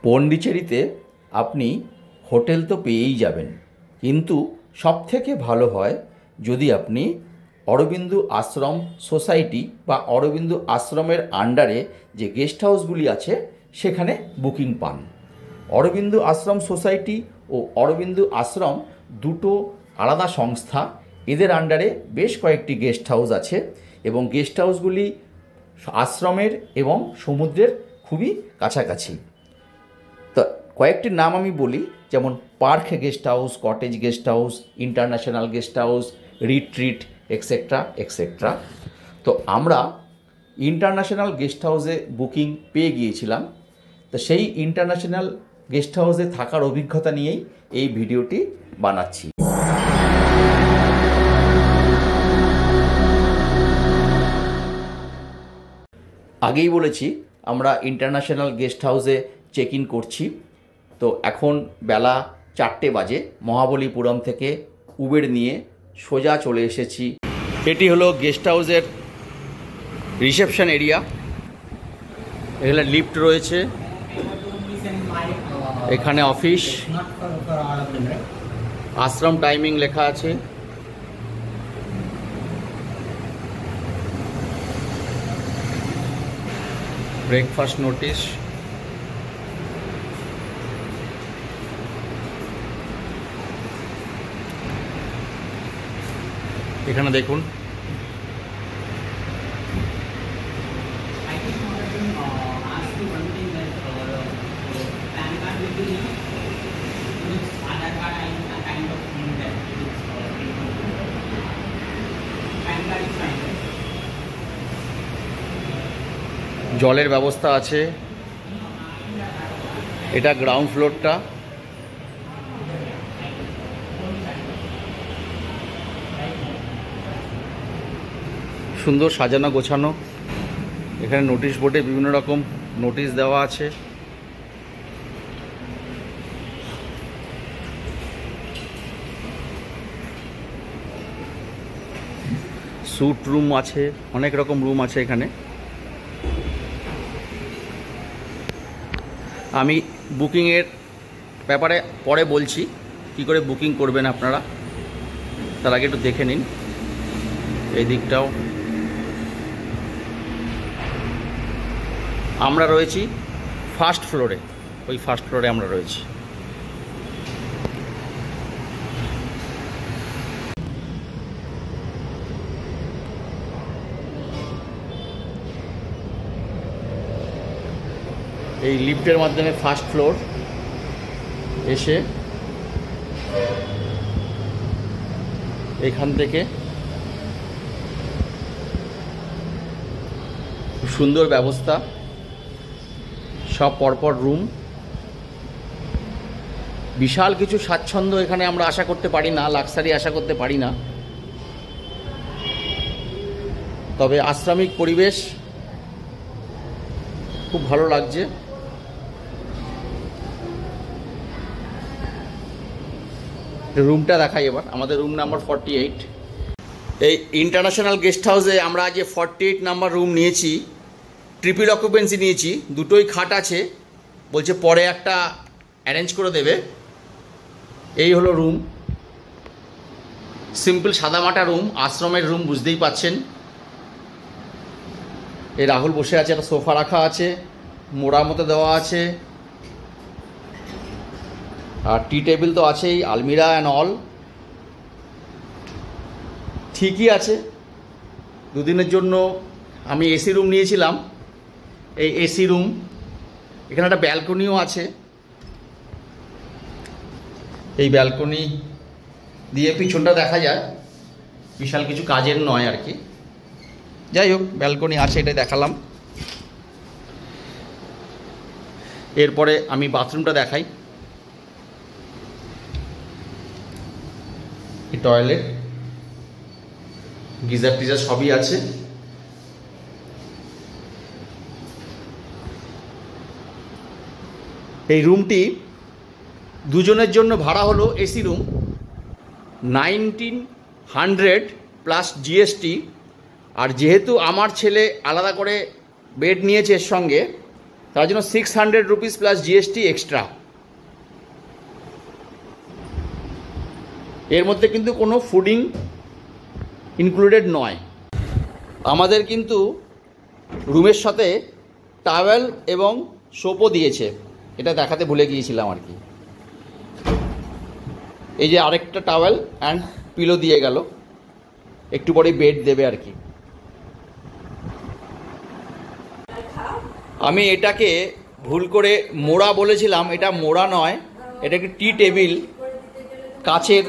পন্ডিচেরিতে আপনি হোটেল তো পেয়েই যাবেন, কিন্তু সবথেকে ভালো হয় যদি আপনি অরবিন্দু আশ্রম সোসাইটি বা অরবিন্দু আশ্রমের আন্ডারে যে গেস্ট হাউসগুলি আছে সেখানে বুকিং পান। অরবিন্দু আশ্রম সোসাইটি ও অরবিন্দু আশ্রম দুটো আলাদা সংস্থা, এদের আন্ডারে বেশ কয়েকটি গেস্ট হাউস আছে এবং গেস্ট হাউসগুলি আশ্রমের এবং সমুদ্রের খুবই কাছাকাছি। তো কয়েকটির নাম আমি বলি, যেমন park guest house, cottage guest house, international guest house, retreat etcetera etcetera. তো আমরা ইন্টারন্যাশনাল গেস্ট হাউসে বুকিং পেয়ে গিয়েছিলাম। তো সেই ইন্টারন্যাশনাল গেস্ট হাউসে থাকার অভিজ্ঞতা নিয়েই এই ভিডিওটি বানাচ্ছি। আগেই বলেছি আমরা ইন্টারন্যাশনাল গেস্ট হাউসে চেক ইন করছি। তো এখন বেলা 4টে বাজে। মহাবলীপুরম থেকে উবের নিয়ে সোজা চলে এসেছি। এটি হলো গেস্ট হাউসের রিসেপশন এরিয়া। এখানে লিফট রয়েছে, এখানে অফিস, আশ্রম টাইমিং লেখা আছে। ব্রেকফাস্ট নোটিশ, এখানে দেখুন জলের ব্যবস্থা আছে। এটা গ্রাউন্ড ফ্লোরটা। সুন্দর সাজানো গোছানো। এখানে নোটিশ বোর্ডে বিভিন্ন রকম নোটিশ দেওয়া আছে। স্যুট রুম আছে, অনেক রকম রুম আছে এখানে। আমি বুকিংয়ের ব্যাপারে পরে বলছি, কী করে বুকিং করবেন আপনারা। তার আগে একটু দেখে নিন এই দিকটাও। আমরা রয়েছি ফার্স্ট ফ্লোরে, ওই ফার্স্ট ফ্লোরে আমরা রয়েছি। এই লিফটের মাধ্যমে ফার্স্ট ফ্লোর এসে এখান থেকে খুব সুন্দর ব্যবস্থা, সব পরপর রুম। বিশাল কিছু স্বাচ্ছন্দ্য এখানে আমরা আশা করতে পারি না, লাক্সারি আশা করতে পারি না, তবে আশ্রমিক পরিবেশ খুব ভালো লাগছে। রুমটা দেখাই এবার। আমাদের রুম নাম্বার 48। এই ইন্টারন্যাশনাল গেস্ট হাউসে আমরা যে 48 নাম্বার রুম নিয়েছি, ট্রিপল অকুপেন্সি নিয়েছি, দুটোই খাট আছে, বলছে পরে একটা অ্যারেঞ্জ করে দেবে। এই হলো রুম, সিম্পল সাদামাটা রুম, আশ্রমের রুম বুঝতেই পাচ্ছেন। এই রাহুল বসে আছে, একটা সোফা রাখা আছে, মোড়ার মতো দেওয়া আছে, আর টি টেবিল তো আছেই, আলমিরা অ্যান্ড অল ঠিকই আছে। দুদিনের জন্য আমি এসি রুম নিয়েছিলাম, এই এসি রুম। এখানে একটা ব্যালকনিও আছে, এই ব্যালকনি দিয়ে পিছনটা দেখা যায়, বিশাল কিছু কাজের নয় আর কি। যাই হোক, ব্যালকনি আছে, এটাই দেখালাম। এরপরে আমি বাথরুমটা দেখাই। টয়লেট, গিজার টিজার সবই আছে। এই রুমটি দুজনের জন্য ভাড়া হলো, এসি রুম 1900 প্লাস জিএসটি। আর যেহেতু আমার ছেলে আলাদা করে বেড নিয়েছে এর সঙ্গে, তার জন্য 600 রুপিস প্লাস জিএসটি এক্সট্রা। এর মধ্যে কিন্তু কোনো ফুডিং ইনক্লুডেড নয়। আমাদের কিন্তু রুমের সাথে টাওয়েল এবং সোপও দিয়েছে, এটা দেখাতে ভুলে গিয়েছিলাম আর কি। এই যে আরেকটা টাওয়েল অ্যান্ড পিলো দিয়ে গেল, একটু পরে বেড দেবে আর কি। আমি এটাকে ভুল করে মোড়া বলেছিলাম, এটা মোড়া নয়, এটা একটি টি টেবিল, কাচের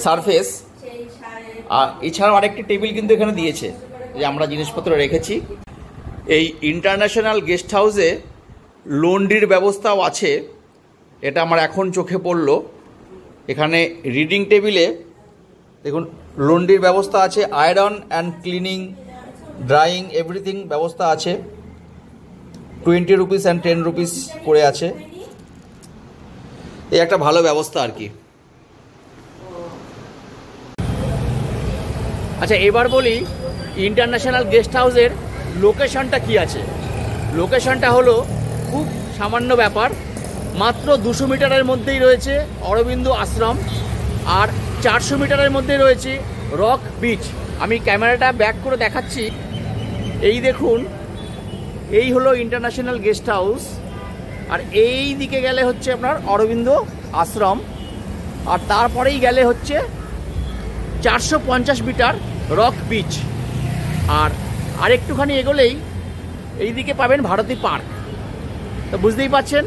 সারফেস। আর এছাড়াও আরেকটি টেবিল কিন্তু এখানে দিয়েছে, যে আমরা জিনিসপত্র রেখেছি। এই ইন্টারন্যাশনাল গেস্ট হাউসে লন্ড্রির ব্যবস্থাও আছে, এটা আমার এখন চোখে পড়লো। এখানে রিডিং টেবিলে দেখুন লন্ড্রির ব্যবস্থা আছে, iron and cleaning, drawing, everything ব্যবস্থা আছে। 20 রুপিস অ্যান্ড 10 রুপিস করে আছে। এই একটা ভালো ব্যবস্থা আর কি। আচ্ছা, এবার বলি ইন্টারন্যাশনাল গেস্ট হাউসের লোকেশনটা কি আছে। লোকেশনটা হলো খুব সামান্য ব্যাপার, মাত্র 200 মিটারের মধ্যেই রয়েছে অরবিন্দ আশ্রম, আর 400 মিটারের মধ্যে রয়েছে রক বিচ। আমি ক্যামেরাটা ব্যাক করে দেখাচ্ছি। এই দেখুন, এই হলো ইন্টারন্যাশনাল গেস্ট হাউস, আর এই দিকে গেলে হচ্ছে আপনার অরবিন্দ আশ্রম, আর তারপরেই গেলে হচ্ছে 450 মিটার রক বিচ। আর আরেকটুখানি এগোলেই এইদিকে পাবেন ভারতী পার্ক। তো বুঝতেই পাচ্ছেন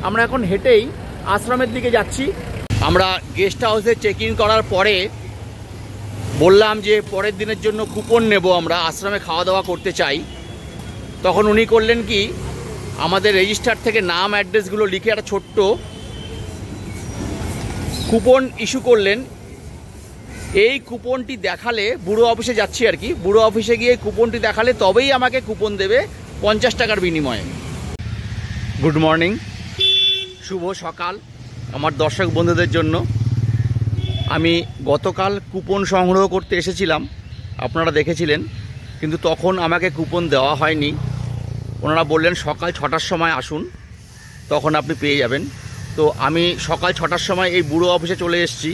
আমরা এখন হেঁটেই আশ্রমের দিকে যাচ্ছি। আমরা গেস্ট হাউসে চেক ইন করার পরে বললাম যে পরের দিনের জন্য কুপন নেব, আমরা আশ্রমে খাওয়া দাওয়া করতে চাই। তখন উনি করলেন কি, আমাদের রেজিস্টার থেকে নাম অ্যাড্রেসগুলো লিখে একটা ছোট্ট কুপন ইস্যু করলেন। এই কুপনটি দেখালে, বুড়ো অফিসে যাচ্ছি আর কি, বুড়ো অফিসে গিয়ে কুপনটি দেখালে তবেই আমাকে কুপন দেবে 50 টাকার বিনিময়ে। গুড মর্নিং, শুভ সকাল আমার দর্শক বন্ধুদের জন্য। আমি গতকাল কুপন সংগ্রহ করতে এসেছিলাম, আপনারা দেখেছিলেন, কিন্তু তখন আমাকে কুপন দেওয়া হয়নি। ওনারা বললেন সকাল 6টার সময় আসুন, তখন আপনি পেয়ে যাবেন। তো আমি সকাল 6টার সময় এই বুড়ো অফিসে চলে এসেছি।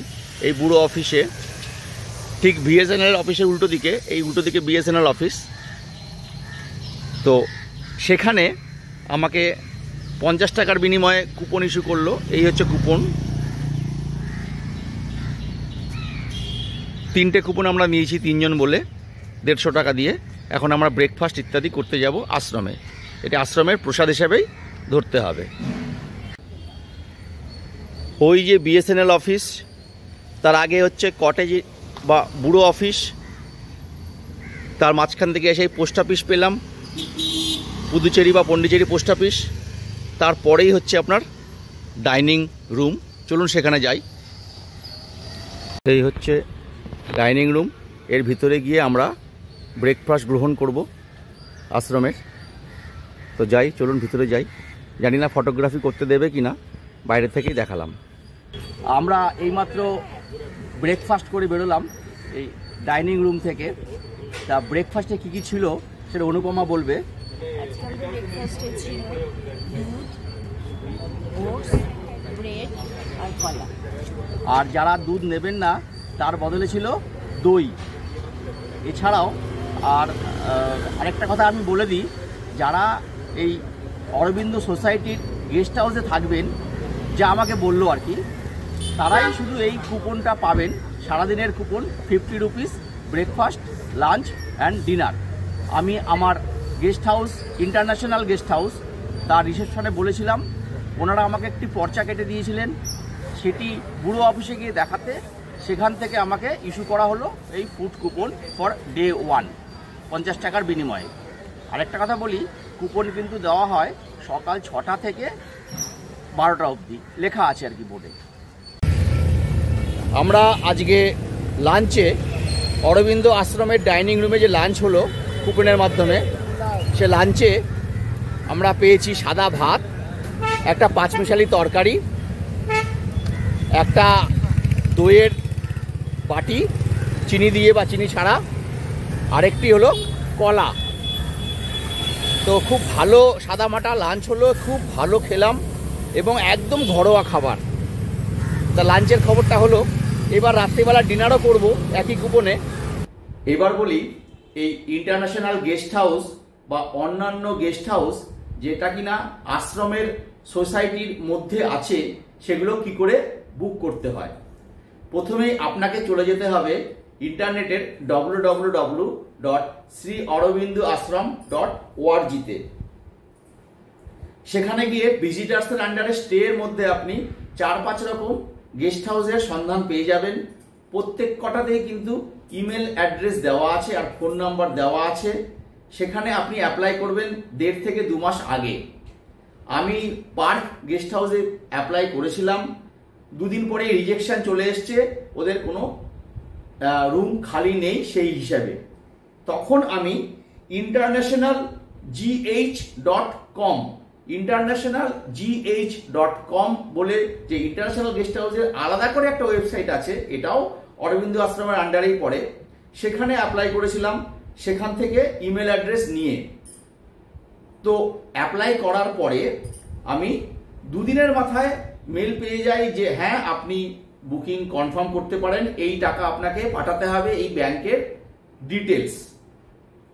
এই বুড়ো অফিসে ঠিক বিএসএনএল অফিসের উল্টো দিকে, এই উল্টো দিকে বিএসএনএল অফিস। তো সেখানে আমাকে 50 টাকার বিনিময়ে কুপন ইস্যু করলো। এই হচ্ছে কুপন, 3টে কুপন আমরা নিয়েছি 3 জন বলে 150 টাকা দিয়ে। এখন আমরা ব্রেকফাস্ট ইত্যাদি করতে যাব আশ্রমে। এটা আশ্রমের প্রসাদ হিসেবেই ধরতে হবে। ওই যে বিএসএনএল অফিস, তার আগে হচ্ছে কটেজ বা বুড়ো অফিস, তার মাঝখান থেকে এসে পোস্ট অফিস পেলাম, পুদুচেরি বা পন্ডিচেরি পোস্ট অফিস। তারপরেই হচ্ছে আপনার ডাইনিং রুম, চলুন সেখানে যাই। এই হচ্ছে ডাইনিং রুম, এর ভিতরে গিয়ে আমরা ব্রেকফাস্ট গ্রহণ করব আশ্রমের। তো যাই, চলুন ভিতরে যাই। জানি না ফটোগ্রাফি করতে দেবে কি না, বাইরে থেকেই দেখালাম। আমরা এইমাত্র ব্রেকফাস্ট করে বেরোলাম এই ডাইনিং রুম থেকে। তা ব্রেকফাস্টে কী কী ছিল সেটা অনুপমা বলবে। ব্রেকফাস্টে ছিল দুধ, ওটস, ব্রেড আর কলা। আর যারা দুধ নেবেন না তার বদলে ছিল দই। এছাড়াও আর আরেকটা কথা আমি বলে দিই, যারা এই অরবিন্দ সোসাইটির গেস্ট হাউসে থাকবেন, যা আমাকে বললো আর কি, তারাই শুধু এই কুপনটা পাবেন। সারাদিনের coupon 50 rupees, breakfast, lunch and dinner. আমি আমার guest house, international guest house, তার রিসেপশনে বলেছিলাম, ওনারা আমাকে একটি পর্চা কেটে দিয়েছিলেন, সেটি বুড়ো অফিসে গিয়ে দেখাতে, সেখান থেকে আমাকে ইস্যু করা হলো এই ফুড কুপন ফর ডে 1 50 টাকার বিনিময়ে। আরেকটা কথা বলি, কুপন কিন্তু দেওয়া হয় সকাল 6টা থেকে 12টা অবধি, লেখা আছে আর কি বোর্ডে। আমরা আজকে লাঞ্চে অরবিন্দ আশ্রমের ডাইনিং রুমে যে লাঞ্চ হলো কুপনের মাধ্যমে, সে লাঞ্চে আমরা পেয়েছি সাদা ভাত, একটা পাঁচমিশালি তরকারি, একটা দইয়ের বাটি চিনি দিয়ে বা চিনি ছাড়া, আরেকটি হলো কলা। তো খুব ভালো সাদামাটা লাঞ্চ হলো, খুব ভালো খেলাম এবং একদম ঘরোয়া খাবার। তা লাঞ্চের খবরটা হলো, এবার রাত্রিবেলা ডিনারও করব একই কুপনে। এবার বলি এই ইন্টারন্যাশনাল গেস্ট হাউস বা অন্যান্য গেস্ট হাউস যেটা কিনা আশ্রমের সোসাইটির মধ্যে আছে সেগুলো কি করে বুক করতে হয়। প্রথমে আপনাকে চলে যেতে হবে ইন্টারনেটের www.sriaurobindo-ashram.org তে। সেখানে গিয়ে ভিজিটার্সের আন্ডারে স্টে এর মধ্যে আপনি 4-5 রকম গেস্ট হাউসের সন্ধান পেয়ে যাবেন। প্রত্যেক কটাতেই কিন্তু ইমেল অ্যাড্রেস দেওয়া আছে আর ফোন নাম্বার দেওয়া আছে। সেখানে আপনি অ্যাপ্লাই করবেন 1.5 থেকে 2 মাস আগে। আমি পার্ক গেস্ট হাউসে অ্যাপ্লাই করেছিলাম, 2 দিন পরে রিজেকশন চলে এসছে, ওদের কোনো রুম খালি নেই সেই হিসাবে। তখন আমি internationalgh.com বলে যে ইন্টারন্যাশনাল গেস্ট হাউসের আলাদা করে একটা ওয়েবসাইট আছে, এটাও অরবিন্দ আশ্রমের আন্ডারেই পড়ে, সেখানে অ্যাপ্লাই করেছিলাম সেখান থেকে ইমেল অ্যাড্রেস নিয়ে। তো অ্যাপ্লাই করার পরে আমি 2 দিনের মাথায় মেল পেয়ে যাই যে হ্যাঁ আপনি বুকিং কনফার্ম করতে পারেন, এই টাকা আপনাকে পাঠাতে হবে এই ব্যাংকের ডিটেলস।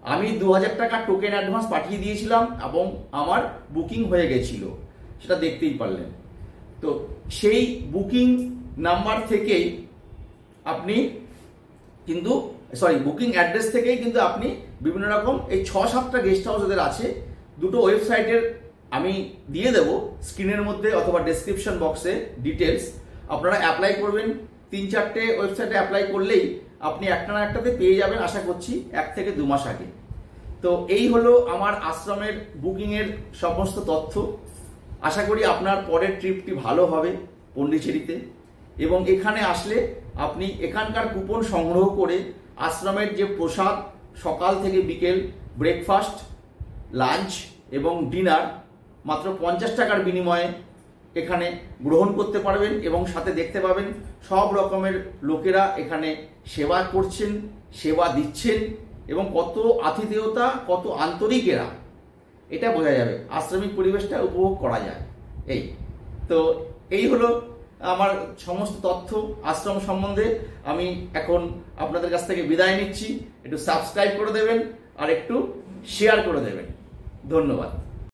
আমি 2000 টাকা টোকেন অ্যাডভান্স পাঠিয়ে দিয়েছিলাম এবং আমার বুকিং হয়ে গেছিল, সেটা দেখতেই পারলেন। তো সেই বুকিং নাম্বার থেকেই আপনি কিন্তু বুকিং অ্যাড্রেস থেকেই কিন্তু আপনি বিভিন্ন রকম এই 6-7টা গেস্ট হাউস ওদের আছে। 2টো ওয়েবসাইটের আমি দিয়ে দেবো স্ক্রিনের মধ্যে অথবা ডেসক্রিপশন বক্সে ডিটেলস। আপনারা অ্যাপ্লাই করবেন, 3-4টে ওয়েবসাইটে অ্যাপ্লাই করলেই আপনি একটা না একটাতে পেয়ে যাবেন, আশা করছি 1 থেকে 2 মাস আগে। তো এই হলো আমার আশ্রমের বুকিংয়ের সমস্ত তথ্য। আশা করি আপনার পরের ট্রিপটি ভালো হবে পন্ডিচেরিতে, এবং এখানে আসলে আপনি এখানকার কুপন সংগ্রহ করে আশ্রমের যে প্রসাদ সকাল থেকে বিকেল, ব্রেকফাস্ট, লাঞ্চ এবং ডিনার মাত্র 50 টাকার বিনিময়ে এখানে গ্রহণ করতে পারবেন এবং সাথে দেখতে পাবেন সব রকমের লোকেরা এখানে সেবা করছেন, সেবা দিচ্ছেন এবং কত আতিথেয়তা, কত আন্তরিক এরা, এটা বোঝা যাবে, আশ্রমিক পরিবেশটা উপভোগ করা যায়। এই হলো আমার সমস্ত তথ্য আশ্রম সম্বন্ধে। আমি এখন আপনাদের কাছ থেকে বিদায় নিচ্ছি। একটু সাবস্ক্রাইব করে দেবেন আর একটু শেয়ার করে দেবেন। ধন্যবাদ।